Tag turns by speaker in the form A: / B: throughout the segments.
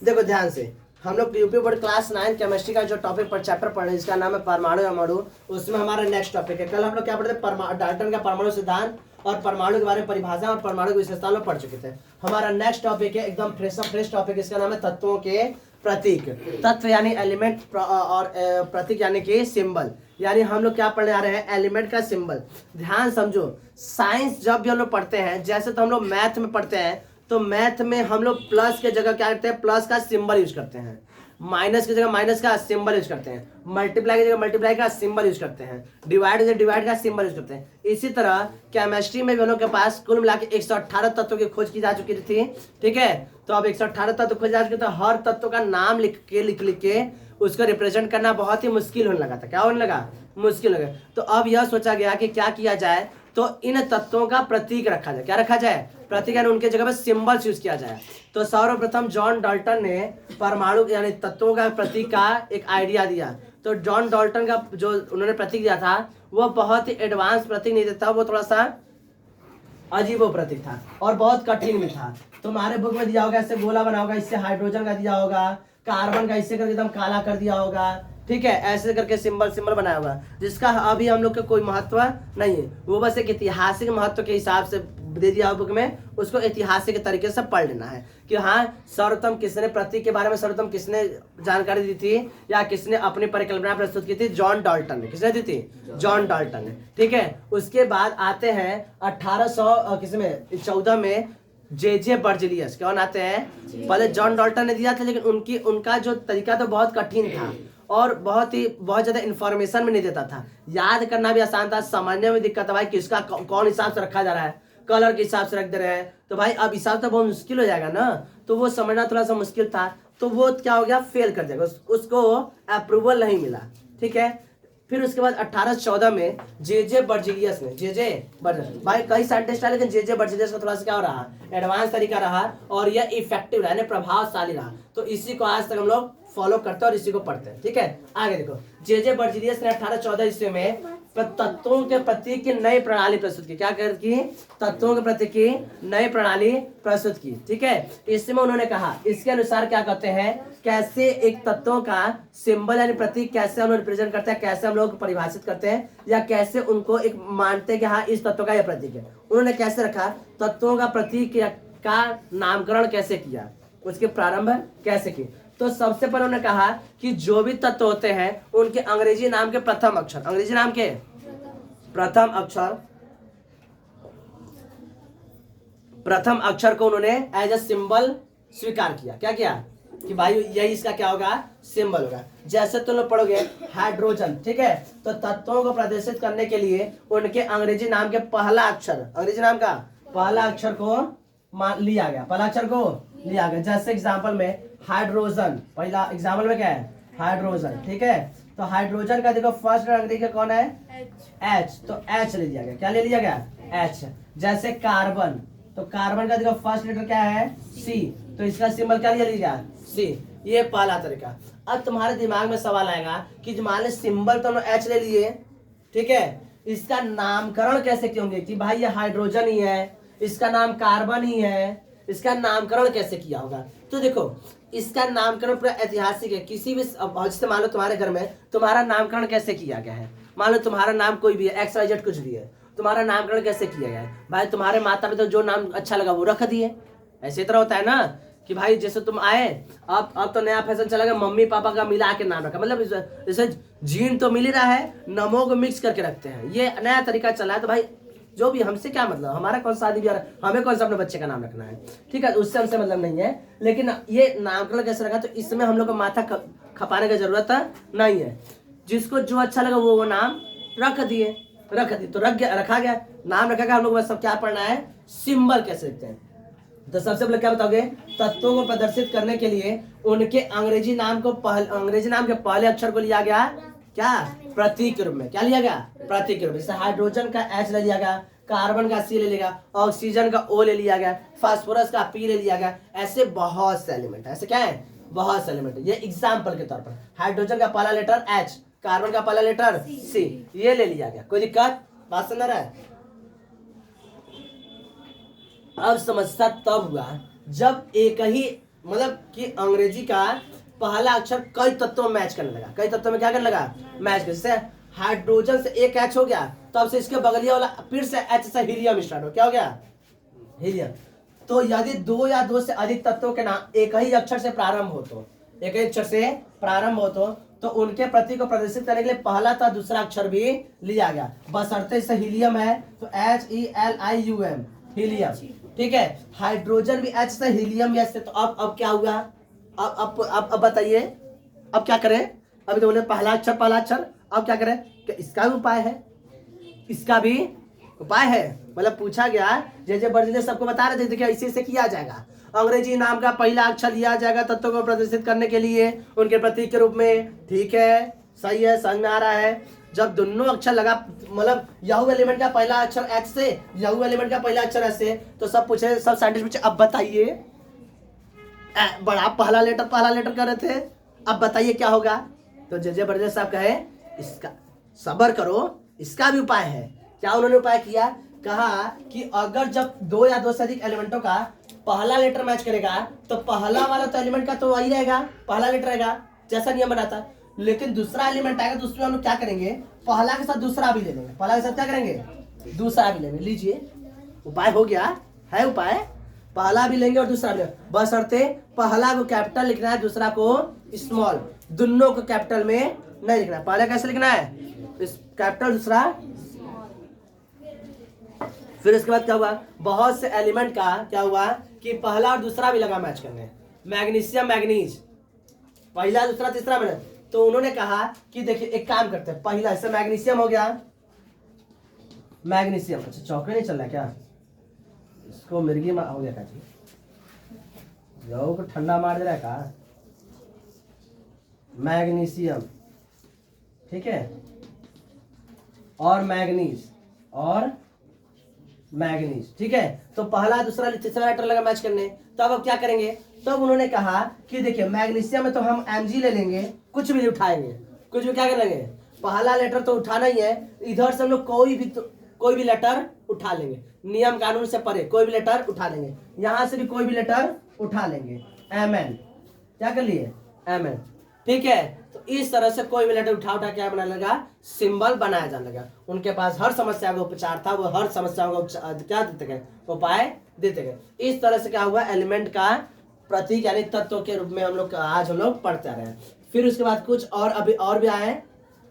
A: देखो ध्यान से, हम लोग यूपी बोर्ड क्लास 9 केमिस्ट्री का जो टॉपिक पर चैप्टर पढ़ रहे हैं जिसका नाम है परमाणु अणु, उसमें हमारा नेक्स्ट टॉपिक है। कल हम लोग क्या पढ़े थे, डाल्टन का परमाणु सिद्धांत और परमाणु के बारे में परिभाषा और परमाणु की विशेषता में पढ़ चुके थे। हमारा नेक्स्ट टॉपिक है एकदम फ्रेश टॉपिक, इसका नाम है तत्वों के प्रतीक। तत्व यानी एलिमेंट और प्रतीक यानी कि सिंबल, यानी हम लोग क्या पढ़ने आ रहे हैं, एलिमेंट का सिंबल। ध्यान समझो, साइंस जब भी हम लोग पढ़ते हैं, जैसे तो हम लोग मैथ में पढ़ते हैं, तो मैथ में हम लोग प्लस के जगह क्या करते हैं, प्लस का सिंबल यूज करते हैं, माइनस की जगह माइनस का सिंबल यूज करते हैं, मल्टीप्लाई की जगह मल्टीप्लाई का सिंबल यूज करते हैं, डिवाइड की जगह डिवाइड का सिंबल यूज करते हैं। इसी तरह केमिस्ट्री में भी हम लोग के पास कुल मिला के 118 तत्वों की खोज की जा चुकी थी। ठीक है, तो अब 118 तत्व खोज जा चुके, तो हर तत्व का नाम लिख के उसको रिप्रेजेंट करना बहुत ही मुश्किल होने लगा था। क्या होने लगा, मुश्किल हो गया। तो अब यह सोचा गया कि क्या किया जाए, तो इन तत्वों का प्रतीक रखा जाए। क्या रखा जाए, प्रतीक, यानी उनके जगह पर सिंबल्स यूज किया जाए। तो सर्वप्रथम जॉन डाल्टन ने परमाणु यानी तत्वों का प्रतीक का एक आइडिया दिया। तो जॉन डाल्टन का जो उन्होंने प्रतीक दिया था वो बहुत ही एडवांस प्रतीक नहीं देता, वो थोड़ा सा अजीबो प्रतीक था और बहुत कठिन भी था। तुम्हारे बुक में दिया होगा, ऐसे गोला बना होगा, इससे हाइड्रोजन का दिया होगा, कार्बन का इससे करके एकदम काला कर दिया होगा। ठीक है, ऐसे करके सिंबल बनाया होगा, जिसका अभी हम लोग का कोई महत्व नहीं है। वो बस एक ऐतिहासिक महत्व के हिसाब से दे दिया बुक में, उसको ऐतिहासिक तरीके से पढ़ लेना है कि हाँ सर्वप्रथम किसने प्रतीक के बारे में सर्वप्रथम किसने जानकारी दी थी या किसने अपनी परिकल्पना प्रस्तुत की थी, जॉन डाल्टन ने। किसने दी थी, जॉन डाल्टन ने। ठीक है, उसके बाद आते हैं 1814 में जे बर्जेलियस। कौन आते हैं, पहले जॉन डाल्टन ने दिया था, लेकिन उनका जो तरीका तो बहुत कठिन था और बहुत ज्यादा इंफॉर्मेशन में नहीं देता था। याद करना भी आसान था, समझने में दिक्कत था, भाई किसका कौन हिसाब से रखा जा रहा है, कलर के हिसाब से रख दे रहे हैं, तो भाई अब हिसाब तो बहुत मुश्किल हो जाएगा ना, तो वो समझना थोड़ा सा मुश्किल था। तो वो क्या हो गया, फेल कर जाएगा, उसको अप्रूवल नहीं मिला। ठीक है, फिर उसके बाद 1814 में जे बर्जेलियस ने भाई कई साइंटिस्ट आए, लेकिन जे बर्जेलियस का थोड़ा सा क्या हो रहा, एडवांस तरीका रहा और यह इफेक्टिव रहा, प्रभावशाली रहा। तो इसी को आज तक हम लोग फॉलो करते हैं और इसी को पढ़ते हैं। ठीक है, आगे देखो, जे बर्जेलियस ने 1814 ईस्वी में तत्वों के प्रतीक की नई प्रणाली प्रस्तुत की। क्या कर की, तत्वों के प्रतीक की नई प्रणाली प्रस्तुत की। ठीक है, इसमें उन्होंने कहा इसके अनुसार क्या कहते हैं, कैसे एक तत्वों का सिंबल यानी प्रतीक कैसे हम लोग रिप्रेजेंट करते हैं, कैसे हम लोग परिभाषित करते हैं या कैसे उनको एक मानते हैं कि हाँ इस तत्व का यह प्रतीक है। उन्होंने कैसे रखा, तत्वों का प्रतीक का नामकरण कैसे किया, उसके प्रारंभ कैसे की। तो सबसे पहले उन्होंने कहा कि जो भी तत्व होते हैं उनके अंग्रेजी नाम के प्रथम अक्षर, अंग्रेजी नाम के प्रथम अक्षर को उन्होंने एज ए सिंबल स्वीकार किया। क्या किया कि भाई यही इसका क्या होगा, सिंबल होगा। जैसे तुम लोग पढ़ोगे हाइड्रोजन, ठीक है, तो तत्वों को प्रदर्शित करने के लिए उनके अंग्रेजी नाम के पहला अक्षर, अंग्रेजी नाम का पहला अक्षर को लिया गया, पहला अक्षर को लिया गया। जैसे एग्जाम्पल में हाइड्रोजन, पहला एग्जाम्पल में क्या है, हाइड्रोजन। ठीक है, तो हाइड्रोजन का देखो फर्स्ट अंग्रेजी का कौन है, H, तो H ले लिया गया। क्या ले लिया गया, H। जैसे कार्बन, तो कार्बन का देखो फर्स्ट लेटर क्या है, C, तो इसका सिंबल क्या लिया गया, C। ये पहला तरीका। अब तुम्हारे दिमाग में सवाल आएगा कि मान लो सिंबल तो H ले लिए, ठीक है, इसका नामकरण कैसे क्यों होंगे कि भाई ये हाइड्रोजन ही है, इसका नाम कार्बन ही है, इसका नामकरण कैसे किया होगा। तो देखो इसका नामकरण पूरा ऐतिहासिक है। किसी भी जैसे मान लो तुम्हारे घर में तुम्हारा नामकरण कैसे किया गया है, मान लो तुम्हारा नाम कोई भी है, XYZ कुछ भी है, तुम्हारा नामकरण कैसे किया गया है, भाई तुम्हारे माता पिता जो नाम अच्छा लगा वो रख दिए। ऐसे तरह होता है ना कि भाई जैसे तुम आए, अब तो नया फैशन चला गया, मम्मी पापा का मिला के नाम रखा, मतलब जैसे जीन तो मिल ही रहा है, नमो को मिक्स करके रखते हैं, ये नया तरीका चला है। तो भाई जो भी, हमसे क्या मतलब, हमारा कौन सा शादी ब्याह, हमें कौन सा अपने बच्चे का नाम रखना है, ठीक है, उससे हमसे मतलब नहीं है। लेकिन ये नामकरण कैसे रखा, तो इसमें हम लोग को माथा खपाने की जरूरत नहीं है। जिसको जो अच्छा लगा वो नाम रख दिए, तो रखा गया, नाम रखा गया। हम लोग बस सब क्या पढ़ना है, सिंबल कैसे लिखते हैं। तो सबसे पहले क्या बताओगे, तत्वों को प्रदर्शित करने के लिए उनके अंग्रेजी नाम के पहले अक्षर को लिया गया क्या, प्रतीक रूप में। क्या लिया गया, प्रतीक रूप में। जैसे हाइड्रोजन का H ले लिया गया, कार्बन का C ले लिया, ऑक्सीजन का O ले लिया गया, फास्फोरस का P ले लिया गया। ऐसे बहुत से एलिमेंट है, ऐसे क्या है, बहुत से एलिमेंट है। ये एग्जाम्पल के तौर पर हाइड्रोजन का पहला लेटर H, कार्बन का पहला लेटर C, ये ले लिया गया। कोई दिक्कत, बात समझ रहा है। अब समस्या तब हुआ जब एक ही मतलब कि अंग्रेजी का पहला अक्षर कई तत्वों में मैच करने लगा। कई तत्वों में क्या करने लगा? मैच कर। जैसे हाइड्रोजन से एक एच हो गया, तब से इसके बगलिया वाला फिर से एच से हीलियम स्टार्ट हो, क्या हो गया? हीलियम। तो यदि दो या दो से अधिक तत्वों के नाम एक ही अक्षर से प्रारंभ हो तो, एक ही अक्षर से प्रारंभ हो तो उनके प्रतीक को प्रदर्शित करने के लिए पहला था दूसरा अक्षर भी लिया गया। बशर्ते से हीलियम है तो HELIUM, हीलियम। ठीक है, हाइड्रोजन भी एच से, हीलियम भी एच से। तो अब क्या हुआ? अब बताइए, अब क्या करें? अभी तो बोले पहला अक्षर, अब क्या करें? क्या इसका भी उपाय है? इसका भी उपाय है। मतलब पूछा गया, जे बर्जिले सबको बता रहे थे कि ऐसे ऐसे किया जाएगा। अंग्रेजी नाम का पहला अक्षर लिया जाएगा तत्वों को प्रदर्शित करने के लिए उनके प्रतीक के रूप में। ठीक है, सही है, समझ में आ रहा है। जब दोनों अक्षर लगा, मतलब याहू एलिमेंट का पहला अक्षर एच से, याहू एलिमेंट का पहला अक्षर एच से, तो सब पूछे, सब साइंटिस्ट पूछे अब बताइए, बड़ा पहला लेटर कर रहे थे, अब बताइए क्या होगा? तो जे बर्जिले साहब कहे इसका सब्र करो, इसका भी उपाय है। क्या उन्होंने उपाय किया? कहा कि अगर जब दो या दो से अधिक एलिमेंटों का पहला लेटर मैच करेगा तो पहला वाला तो एलिमेंट का तो वही रहेगा, पहला लेटर रहेगा, जैसा नियम बनाता। लेकिन दूसरा एलिमेंट आएगा तो उसमें हम लोग क्या करेंगे? पहला के साथ दूसरा भी ले लेंगे। पहला के साथ क्या करेंगे? दूसरा भी लेंगे। लीजिए, उपाय हो गया है। उपाय, पहला भी लेंगे और दूसरा भी लेंगे, बशर्ते पहला को कैपिटल लिखना है, दूसरा को स्मॉल, दोनों को कैपिटल में नहीं लिखना है। पहला कैसे लिखना है? कैपिटल, दूसरा। फिर इसके बाद क्या हुआ? बहुत से एलिमेंट का क्या हुआ कि पहला और दूसरा भी लगा मैच करने। मैग्नीशियम, मैग्नीज, पहला दूसरा तीसरा में। तो उन्होंने कहा कि देखिए एक काम करते हैं, पहला इससे मैग्नीशियम हो गया, मैग्नीशियम। अच्छा, चौके नहीं चल रहा क्या? इसको मिर्गी हो गया जी, जाओ को ठंडा मार दे रहा है का? मैग्नीशियम, ठीक है, और मैग्नीज, और मैग्नीज। ठीक है, तो पहला दूसरा तीसरा लेटर लगा मैच करने। तब अब क्या करेंगे? तब उन्होंने कहा कि देखिए मैग्नीशियम में तो हम Mg ले लेंगे, कुछ भी उठाएंगे, कुछ भी क्या कर लेंगे? पहला लेटर तो उठाना ही है, इधर से हम लोग कोई भी लेटर उठा लेंगे, नियम कानून से परे कोई भी लेटर उठा लेंगे। यहां से भी कोई भी लेटर उठा लेंगे, Mn, क्या कर लिए? Mn। ठीक है, तो इस तरह से कोई भी लेटर उठा क्या बना लगा? सिंबल बनाया जाने लगा। उनके पास हर समस्या का उपचार था, वो हर समस्या का क्या देते गए? उपाय देते गए। इस तरह से क्या हुआ? एलिमेंट का प्रतीक यानी तत्व के रूप में आज हम लोग पढ़ते रहे। फिर उसके बाद कुछ और अभी और भी आए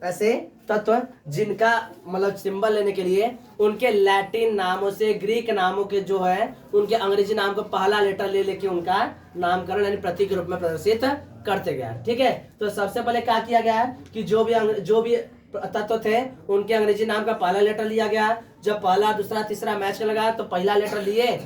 A: ऐसे तत्व जिनका मतलब सिंबल लेने के लिए उनके लैटिन नामों से, ग्रीक नामों के जो है उनके अंग्रेजी नाम को पहला लेटर ले लेके उनका नामकरण यानी प्रतीक के रूप में प्रदर्शित करते गया। ठीक है, तो सबसे पहले क्या किया गया कि जो भी तत्व थे उनके अंग्रेजी नाम का पहला लेटर लिया गया। जब पहला दूसरा तीसरा मैच लगा तो पहला लेटर लिए,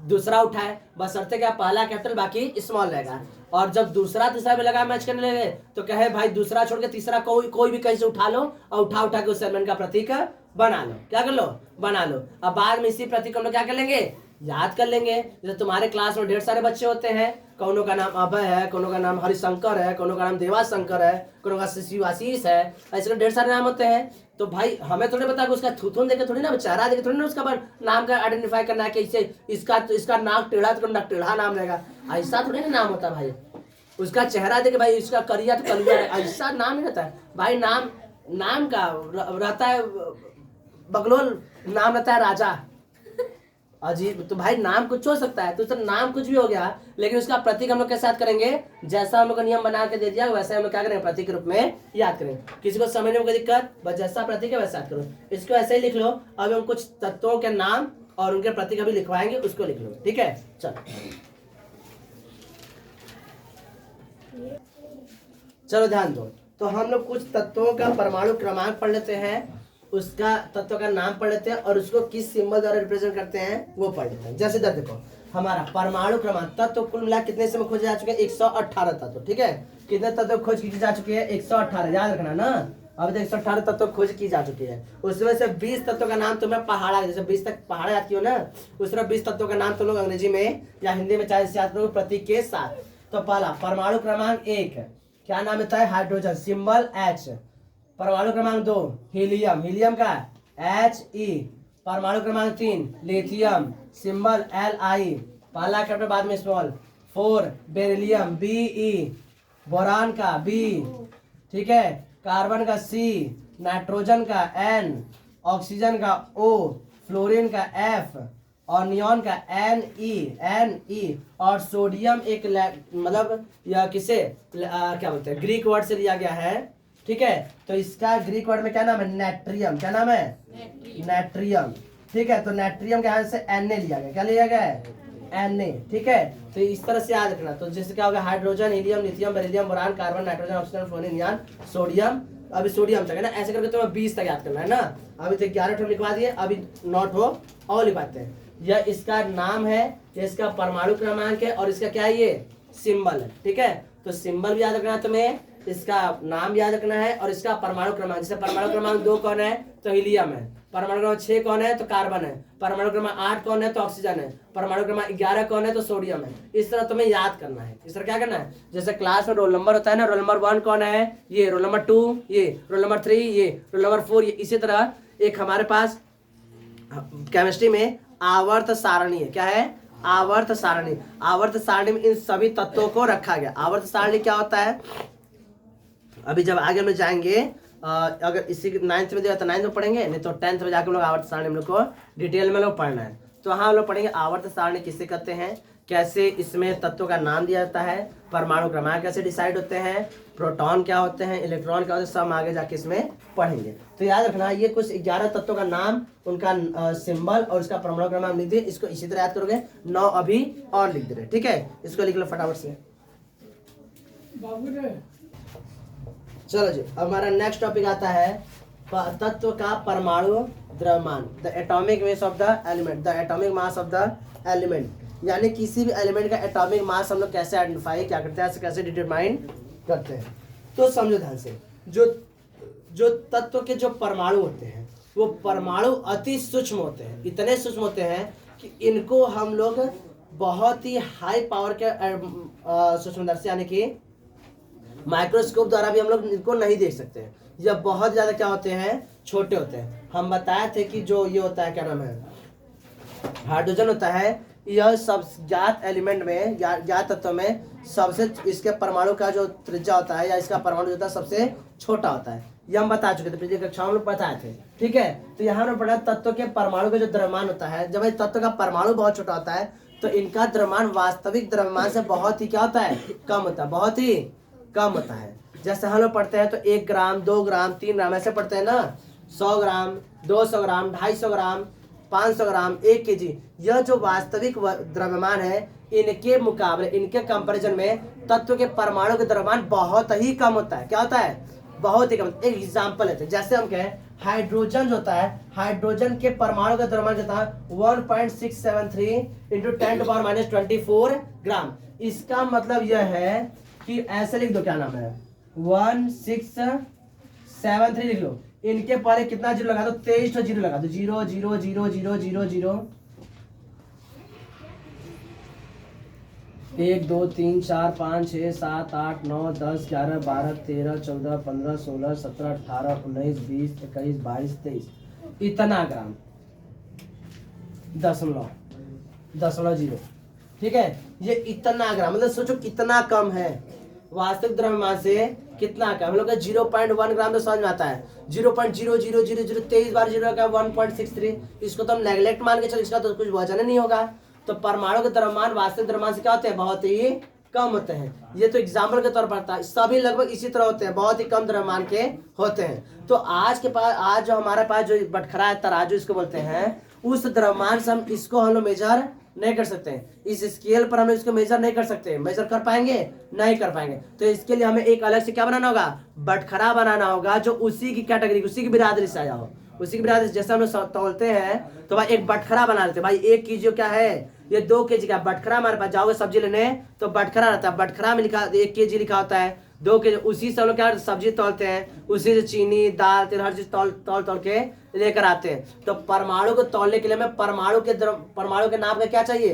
A: दूसरा उठाए, बशर्ते क्या? पहला कैपिटल बाकी स्मॉल रहेगा। और जब दूसरा तीसरा भी लगा मैच करने लगे तो कहे भाई दूसरा छोड़ के तीसरा कोई भी कहीं से उठा लो और उठा के उस एलिमेंट का प्रतीक बना लो। क्या कर लो? बना लो। अब बाद में इसी प्रतीक हम लोग क्या कर लेंगे? याद कर लेंगे। जैसे तुम्हारे क्लास में ढेर सारे बच्चे होते हैं, कौनों का नाम अभय है, कौनों का नाम हरिशंकर है, कौनों का नाम देवाशंकर है, कौनों का शिवाशीष है, ऐसे ढेर सारे नाम होते हैं। तो भाई हमें थोड़ी पता कि उसका थूथून देके थोड़ी ना, चेहरा देके थोड़ी ना उसका नाम का आइडेंटिफाई करना है कि इसका नाक टेढ़ा तो टेढ़ा नाम रहेगा, ऐसा थोड़ी ना नाम होता भाई। उसका चेहरा देके भाई इसका करिया तो करिया है, ऐसा नाम नहीं रहता है भाई। नाम का रहता है बगलोल, नाम रहता है राजा, अजीब। तो भाई नाम कुछ हो सकता है, तो उसका नाम कुछ भी हो गया, लेकिन उसका प्रतीक हम लोग के साथ करेंगे जैसा हम लोग का नियम बना के दे दिया वैसे हम लोग क्या करेंगे? प्रतीक के रूप में याद करेंगे। किसी को समझने में कोई दिक्कत? बस जैसा प्रतीक है वैसा याद करो, इसको ऐसे ही लिख लो। अब हम कुछ तत्वों के नाम और उनके प्रतीक अभी लिखवाएंगे, उसको लिख लो। ठीक है, चलो ध्यान दो। तो हम लोग कुछ तत्वों का परमाणु क्रमांक पढ़ लेते हैं, उसका तत्व का नाम पढ़ लेते हैं और उसको किस सिंबल द्वारा रिप्रेजेंट करते हैं वो पढ़ लेते हैं। जैसे इधर देखो, हमारा परमाणु क्रमांक तत्व कुल मिला कितने से में खोजे जा चुके हैं? 118 तत्व। ठीक है, कितने तत्व खोज की जा चुकी है? 118, याद रखना ना। अब 118 तत्व खोज की जा चुकी है, उसमें से 20 तत्वों का नाम तुम्हें पहाड़ा, जैसे 20 तक पहाड़ा याद किया ना, उस तरह 20 तत्वों का नाम तुम लोग अंग्रेजी में या हिंदी में चाहे याद करो प्रतीक के साथ। तो पहला परमाणु क्रमांक 1 क्या नाम होता है? Hydrogen, symbol H। परमाणु क्रमांक 2 हीलियम, हीलियम का He। परमाणु क्रमांक 3 लिथियम, सिंबल Li, पहला कैपिटल बाद में स्मॉल। 4 बेरिलियम Be, बोरान का B, ठीक है, कार्बन का C, नाइट्रोजन का N, ऑक्सीजन का O, फ्लोरीन का F और नियॉन का Ne और सोडियम एक मतलब यह किसे क्या बोलते हैं, ग्रीक वर्ड से लिया गया है, ठीक है। तो इसका ग्रीक वर्ड में क्या नाम है, नेट्रियम। क्या नाम है, नेट्रियम, ठीक है। तो नेट्रियम के यहाँ से Na लिया गया, क्या लिया गया है, Na, ठीक है। तो इस तरह से याद रखना। तो जैसे क्या होगा, hydrogen, helium, lithium, beryllium, boron, carbon, nitrogen, oxygen, fluorine, neon, sodium. अभी सोडियम तक है ना, ऐसे करके तुम्हें 20 तक याद करना है ना। अभी तो 11 ठो लिखवा दिए, अभी 9 ठो और लिखवाते हैं। यह इसका नाम है, ये इसका परमाणु क्रमांक है और इसका क्या है, ये सिंबल है, ठीक है। तो सिंबल भी याद रखना है तुम्हें, इसका नाम याद रखना है और इसका परमाणु क्रमांक। जैसे परमाणु क्रमांक 2 कौन है, तो हीलियम है। परमाणु क्रमांक 6 कौन है, तो कार्बन है। परमाणु क्रमांक 8 कौन है, तो ऑक्सीजन है। परमाणु क्रमांक 11 कौन है, तो सोडियम है। इस तरह तुम्हें याद करना है। इस तरह क्या करना है, जैसे क्लास में रोल नंबर होता है ना, रोल नंबर 1 कौन है, ये रोल नंबर 2, ये रोल नंबर 3, ये रोल नंबर 4, ये। इसी तरह एक हमारे पास केमिस्ट्री में आवर्त सारणी है। क्या है, आवर्त सारणी। आवर्त सारणी में इन सभी तत्वों को रखा गया। आवर्त सारणी क्या होता है, अभी जब आगे में जाएंगे, अगर इसी 9th में दिया तो 9th में पढ़ेंगे, नहीं तो 10th में जाकर हम लोग आवर्त सारणी हम लोग को डिटेल में लोग पढ़ना है। तो हाँ हम लोग पढ़ेंगे आवर्त सारणी किसे कहते हैं, कैसे इसमें तत्वों का नाम दिया जाता है, परमाणु क्रमांक कैसे डिसाइड होते हैं, प्रोटॉन क्या होते हैं, इलेक्ट्रॉन क्या होते हैं, सब आगे जाके इसमें पढ़ेंगे। तो याद रखना, ये कुछ 11 तत्वों का नाम, उनका सिंबल और उसका परमाणु क्रमांक लिख दिए। इसको इसी तरह याद करोगे, 9 अभी और लिख दे रहे, ठीक है। इसको लिख लो फटाफट से। चलो जी, अब हमारा नेक्स्ट टॉपिक आता है तत्व का परमाणु द्रव्यमान, the atomic mass of the element, the atomic mass of the element. यानी किसी भी एलिमेंट का एटॉमिक मास हम लोग कैसे आइडेंटिफाई क्या करते हैं, कैसे डिटरमाइन करते हैं। तो समझो ध्यान से, जो तत्व के जो परमाणु होते हैं वो परमाणु अति सूक्ष्म होते हैं। इतने सूक्ष्म होते हैं कि इनको हम लोग बहुत ही हाई पावर के सूक्ष्मदर्शी यानी कि माइक्रोस्कोप द्वारा भी हम लोग इनको नहीं देख सकते। यह बहुत ज्यादा क्या होते हैं, छोटे होते हैं। हम बताए थे कि जो ये होता है, क्या नाम है, हाइड्रोजन होता है, यह सब ज्ञात एलिमेंट में, ज्ञात तत्व में सबसे, इसके परमाणु का जो त्रिज्या होता है या इसका परमाणु जो होता है सबसे छोटा होता है। ये हम बता चुके थे पिछली कक्षा में, बताए थे, ठीक है। तो यहाँ हमने पढ़ा तत्व के परमाणु का जो द्रव्यमान होता है, जब इस तत्व का परमाणु बहुत छोटा होता है तो इनका द्रव्यमान वास्तविक द्रव्यमान से बहुत ही क्या होता है, कम होता है, बहुत ही कम होता है। जैसे हम लोग पढ़ते हैं तो 1 ग्राम, 2 ग्राम, 3 ग्राम ऐसे पढ़ते हैं ना, 100 ग्राम, 200 ग्राम, 250 ग्राम, 500 ग्राम, 1 kg। यह जो वास्तविक द्रव्यमान है, इनके मुकाबले, इनके कंपैरिजन में तत्व के परमाणु का द्रव्यमान बहुत ही कम होता है। क्या होता है, बहुत ही कम। एक एग्जाम्पल लेते हैं, जैसे हम कहें हाइड्रोजन जो होता है, हाइड्रोजन के परमाणु का द्रव्यमान जो होता है 1.673 × 10⁻24 ग्राम। इसका मतलब यह है कि ऐसे लिख दो, क्या नाम है, 1673 लिख लो। इनके पहले कितना जीरो लगा दो, 23 तो जीरो लगा दो, 0 0 0 0 0 0 1 2 3 4 5 6 7 8 9 10 11 12 13 14 15 16 17 18 19 20 21 22 23 इतना ग्राम, दशमलव 0, ठीक है। ये इतना ग्राम, मतलब सोचो कितना कम है, वास्तविक द्रव्यमान से कितना कम। हम लोग का 0.1 ग्राम तो समझ में आता है, 0.0000023 बार 0 का 1.63, इसको तो हम नेग्लेक्ट मान के चलो, इसका तो कुछ वजन नहीं होगा। तो परमाणु के द्रव्यमान वास्तविक द्रव्यमान से क्या होते हैं, बहुत ही कम होते हैं। ये तो एग्जाम्पल के तौर पर था, सभी लगभग इसी तरह होते हैं, बहुत ही कम द्रव्यमान के होते हैं। तो आज जो हमारे पास जो बटखरा है, तराजू इसको बोलते हैं, उस द्रव्यमान से हम इसको हम लोग मेजर नहीं कर सकते हैं। इस स्केल पर हम लोग इसको मेजर नहीं कर सकते। मेजर कर पाएंगे, नहीं कर पाएंगे। तो इसके लिए हमें एक अलग से क्या बनाना होगा, बटखरा बनाना होगा, जो उसी की कैटेगरी, उसी की बिरादरी से आया हो, उसी की बिरादरी। जैसे हम लोग तौलते हैं तो भाई एक बटखरा बना लेते हैं। भाई 1 kg क्या है, ये 2 kg का बटखरा। हमारे पास जाओगे सब्जी लेने तो बटखरा रहता है, बटखरा में लिखा 1 kg लिखा होता है, 2 kg। उसी से हम लोग क्या सब्जी तौलते हैं, उसी से चीनी, दाल, तेल, हर चीज तौल के लेकर आते हैं। तो परमाणु को तौलने के लिए हमें परमाणु के नाम का क्या चाहिए,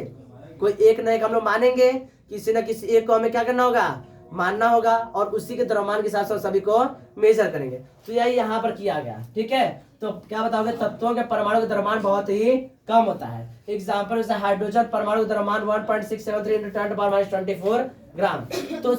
A: कोई एक न एक हम लोग मानेंगे, किसी न किसी एक को हमें क्या करना होगा, मानना होगा और उसी के द्रव्यमान के हिसाब से सभी को मेजर करेंगे। तो यही यहाँ पर किया गया, ठीक है। तो क्या बताओगे, तत्वों के परमाणु का द्रव्यमान बहुत ही कम होता है। एग्जाम्पल जैसे हाइड्रोजन परमाणु का द्रव्यमान 1.673 × 10⁻24 ग्राम। तो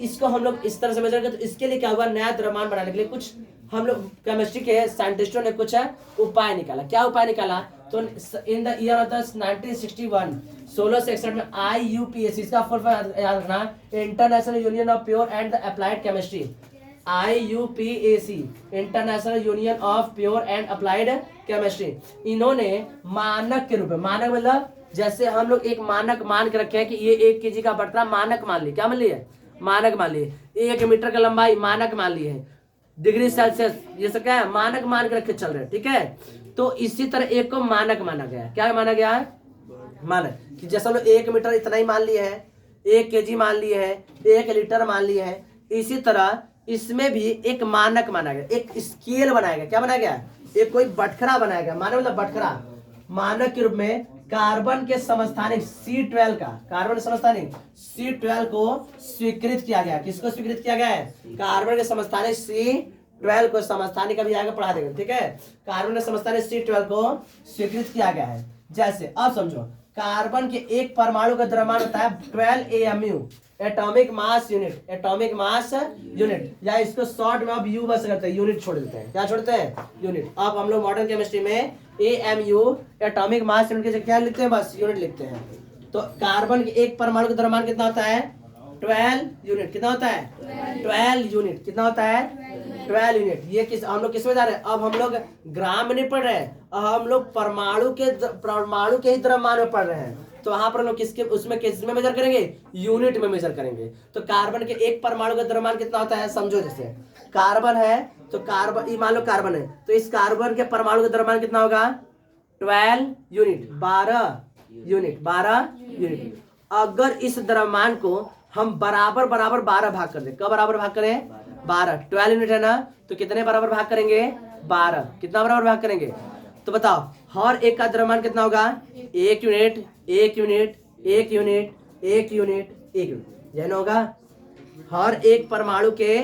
A: इसको हम लोग इस तरह से मेजर करते, तो इसके लिए क्या हुआ, नया द्रव्यमान बनाने के लिए कुछ हम लोग केमिस्ट्री के साइंटिस्टों ने कुछ उपाय निकाला। क्या उपाय निकाला, तो इन द ईयर ऑफ 1961 1661 में IUPAC, इसका फुल फॉर्म याद रखना, international union of pure and applied chemistry, IUPAC, international union of pure and applied chemistry. इन्होंने मानक के रूप में, मानक मतलब जैसे हम लोग एक मानक मान के रखे हैं कि ये 1 kg का बटरा मानक मान लिए, क्या मान लिए, मानक मान लिए, 1 मीटर का लंबाई मानक मान लिए है, डिग्री सेल्सियस ये सब क्या है, मानक मान के रखे चल रहे हैं, ठीक है। तो इसी तरह एक को मानक माना गया है। क्या माना गया है, मानक, कि जैसे हम लोग 1 मीटर इतना ही मान लिए है, 1 kg मान लिए है, 1 लीटर मान लिए है, इसी तरह इसमें भी एक मानक माना गया, एक स्केल बनाया गया। क्या बनाया गया, एक कोई बटखरा बनाया गया, मानक मतलब बटखरा। मानक के रूप में कार्बन के समस्थानिक C12 का, कार्बन के समस्थानिक C12 को स्वीकृत किया गया। किसको स्वीकृत किया गया है, कार्बन के समस्थानिक C12 को, समस्थानिक अभी आगे पढ़ा देंगे, ठीक है। कार्बन के समस्थानिक C12 को स्वीकृत किया गया है। जैसे अब समझो, कार्बन के एक परमाणु का द्रव्यमान होता है 12 AMU, atomic mass unit, atomic mass unit, या इसको शॉर्ट में अब यू बस करते हैं, यूनिट छोड़ देते हैं। क्या छोड़ते हैं, यूनिट। अब हम लोग मॉडर्न केमिस्ट्री में AMU, एटॉमिक मास यूनिट के क्या लिखते हैं, बस यूनिट लिखते हैं। तो कार्बन के एक परमाणु का द्रव्यमान कितना होता है, 12 यूनिट। कितना होता है, 12 यूनिट। कितना होता है, 12 यूनिट। ये किस, हम लोग किस में जा रहे हैं, अब हम लोग ग्राम में नहीं पढ़ रहे हैं, अब हम लोग परमाणु के ही द्रव्यमान में पढ़ रहे हैं। तो वहां पर लोग किसके, उसमें किस में मेजर करेंगे, यूनिट में मेजर करेंगे। तो कार्बन के एक परमाणु का द्रव्यमान कितना होता है, समझो, जैसे कार्बन है तो कार्बन, ये मान लो कार्बन है, तो इस कार्बन के परमाणु का द्रव्यमान कितना होगा, 12 यूनिट, 12 यूनिट, 12 यूनिट। अगर इस द्रव्यमान को हम बराबर 12 भाग कर दें, कब बराबर भाग करें, 12, 12 यूनिट है ना, तो कितने बराबर भाग करेंगे, 12। कितना बराबर भाग करेंगे, तो बताओ, हर एक का द्रव्यमान कितना होगा, 1 unit, 1 unit, 1 unit, 1 unit, 1 unit, यह होगा। हर एक परमाणु के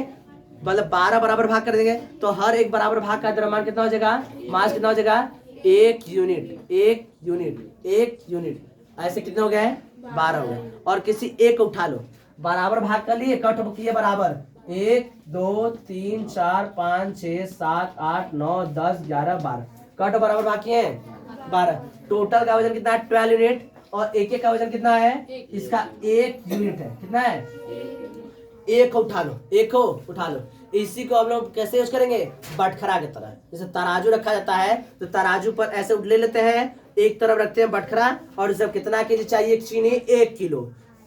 A: मतलब 12 बराबर भाग कर देंगे, तो हर एक बराबर भाग का द्रव्यमान कितना हो जाएगा, मास कितना हो जाएगा, 1 यूनिट, 1 यूनिट, 1 यूनिट। ऐसे कितने हो गए, 12 हो गए। और किसी एक को उठा लो, बराबर भाग कर लिए, कट किए बराबर, 1 2 3 4 5 6 7 8 9 10 11 12, कट बराबर भाग किए हैं 12। टोटल का वजन कितना है, 12 यूनिट, और एक का वजन कितना है, इसका 1 यूनिट है। कितना है, 1 को उठा लो, 1 को उठा लो। इसी को हम लोग कैसे यूज करेंगे, बटखरा की तरह। जैसे तराजू रखा जाता है, तो तराजू पर ऐसे ले लेते हैं, एक तरफ रखते हैं बटखरा, और जब कितना केजी चाहिए चीनी, 1 किलो,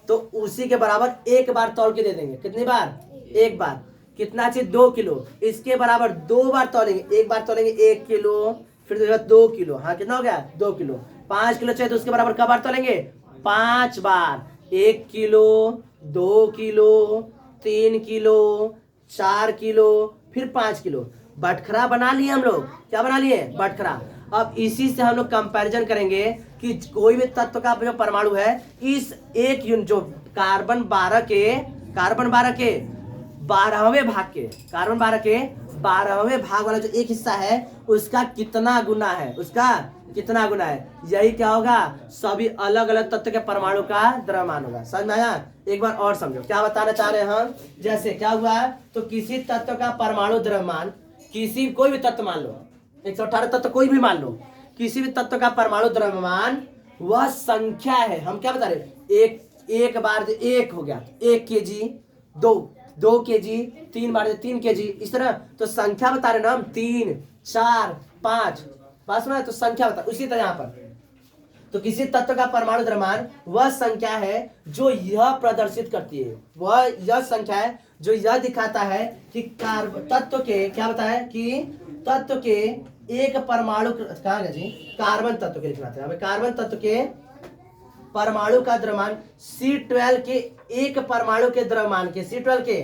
A: तो उसी के बराबर एक बार तौल के दे देंगे। कितनी बार, एक बार। कितना चाहिए, 2 किलो, इसके बराबर 2 बार तौलेंगे, एक बार तौलेंगे 1 किलो, फिर 2 किलो, हाँ कितना हो गया, 2 किलो। 5 किलो चाहिए तो उसके बराबर कब बार तौलेंगे, 5 बार, 1 किलो, 2 किलो, 3 किलो, 4 किलो, फिर 5 किलो। बटखरा बना लिए हम लोग, क्या बना लिए, बटखरा। अब इसी से हम लोग कंपैरिजन करेंगे कि कोई भी तत्व का जो परमाणु है, इस एक यूनिट जो कार्बन 12 के 12वें भाग के, कार्बन 12 के 12वें भाग वाला जो एक हिस्सा है, उसका कितना गुना है, उसका कितना गुना है। यही क्या होगा, सभी अलग अलग तत्व के परमाणु का द्रव्यमान होगा। समझ में आया, एक बार और समझो क्या बताना चाह रहे हैं हम। जैसे क्या हुआ, तो किसी तत्व का परमाणु द्रव्यमान, किसी कोई भी तत्व मान लो, 118 तत्व कोई भी मान लो, किसी भी तत्व का परमाणु द्रव्यमान वह संख्या है। हम क्या बता रहे, एक बार 1 हो गया, 1 kg, 2 kg, 3 बार 3 kg, इस तरह। तो संख्या बता रहे ना हम, 3 4 5, बात सुना है, तो संख्या बता। उसी तरह यहाँ पर तो किसी तत्व का परमाणु द्रव्यमान वह संख्या है जो यह प्रदर्शित करती है, वह यह संख्या है जो यह दिखाता है कि तत्व के, क्या बताया कि तत्व के एक परमाणु, कहाँ गया जी, कार्बन तत्व के लिखना था, कार्बन तत्व के परमाणु का द्रव्यमान C12 के एक परमाणु के द्रव्यमान के, C12 के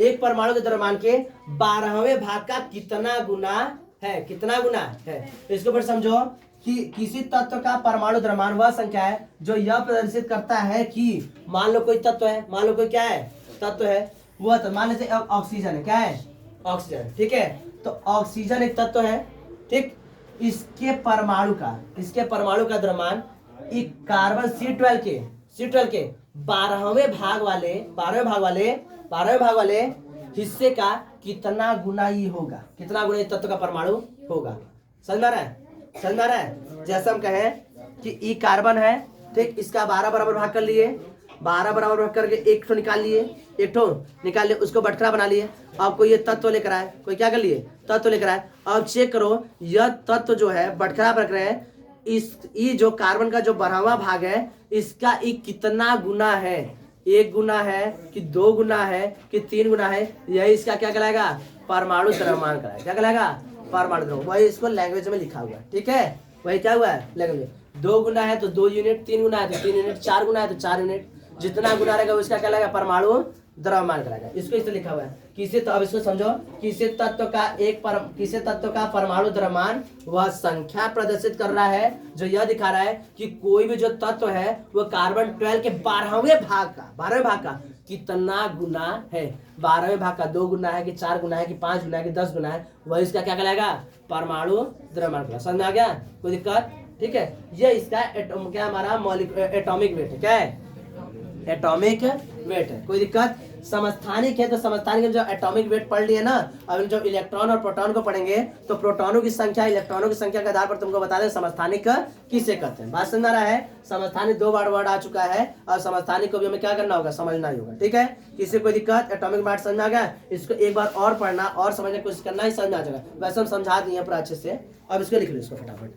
A: एक परमाणु के द्रव्यमान के 12वें भाग का कितना गुना है, कितना गुना है। इसके ऊपर समझो कि किसी तत्व का परमाणु द्रव्यमान वह संख्या है जो यह प्रदर्शित करता है कि मान लो कोई तत्व है, मान लो कोई क्या है तत्व है, वह तो मान लीजिए ऑक्सीजन है, क्या है ऑक्सीजन, ठीक है। तो ऑक्सीजन एक तत्व है, ठीक। इसके परमाणु का द्रव्यमान एक कार्बन C12 के 12वें भाग वाले हिस्से का कितना गुना ये होगा, कितना गुना इस तत्व का परमाणु होगा। समझ में आ रहा है। जैसे हम कहें कि ई कार्बन है, ठीक, इसका 12 बराबर भाग कर लिए, 12 बराबर भाग करके एक ठो निकाल लिए, उसको बटखरा बना लिए। अब कोई ये तत्व लेकर आए, कोई क्या कर लिए तत्व लेकर आए। अब चेक करो यह तत्व जो है बटखरा रख रहे हैं, इस जो कार्बन का जो 12वां भाग है इसका ई कितना गुना है, 1 गुना है कि 2 गुना है कि 3 गुना है, यही इसका क्या कहलाएगा परमाणु द्रव्यमान कहलाएगा। क्या कहलाएगा परमाणु द्रव्यमान। वही इसको लैंग्वेज में लिखा हुआ है, ठीक है। वही क्या हुआ है लैंग्वेज, 2 गुना है तो 2 यूनिट, 3 गुना है तो 3 यूनिट, 4 गुना है तो 4 यूनिट, जितना गुना रहेगा उसका क्या लगेगा परमाणु द्रव्यमान कहलाएगा। इसको इस लिखा हुआ है किसी, तो अब इसको समझो, किसी तत्व का परमाणु द्रव्यमान वह संख्या प्रदर्शित कर रहा है जो यह दिखा रहा है कि कोई भी जो तत्व है वह कार्बन 12 के 12वें भाग का कितना गुना है। 12वें भाग का 2 गुना है कि 4 गुना है कि 5 गुना है कि 10 गुना है, वह इसका क्या कहलाएगा परमाणु द्रव्यमान कहलाएगा। समझ में आ गया, कोई दिक्कत, ठीक है। ये इसका क्या हमारा मौलिक एटॉमिक वेट है, क्या है एटॉमिक वेट है। कोई दिक्कत। समस्थानिक है तो समस्थानिक में जो एटॉमिक वेट पढ़ लिए ना, अब जो इलेक्ट्रॉन और प्रोटॉन को पढ़ेंगे तो प्रोटॉनों की संख्या इलेक्ट्रॉनों की संख्या के आधार पर तुमको बता दें समस्थानिक किसे कहते हैं। बात समझ आ रहा है। समस्थानिक 2 बार वर्ड आ चुका है और समस्थानिक को भी हमें क्या करना होगा समझना ही होगा, ठीक है। किसी कोई दिक्कत, एटॉमिक वेट समझ में आ गया। इसको एक बार और पढ़ना और समझने की कोशिश करना ही समझ आ जाएगा। वैसे हम समझा दिए पूरा अच्छे से। अब इसको लिख लो इसको फटाफट।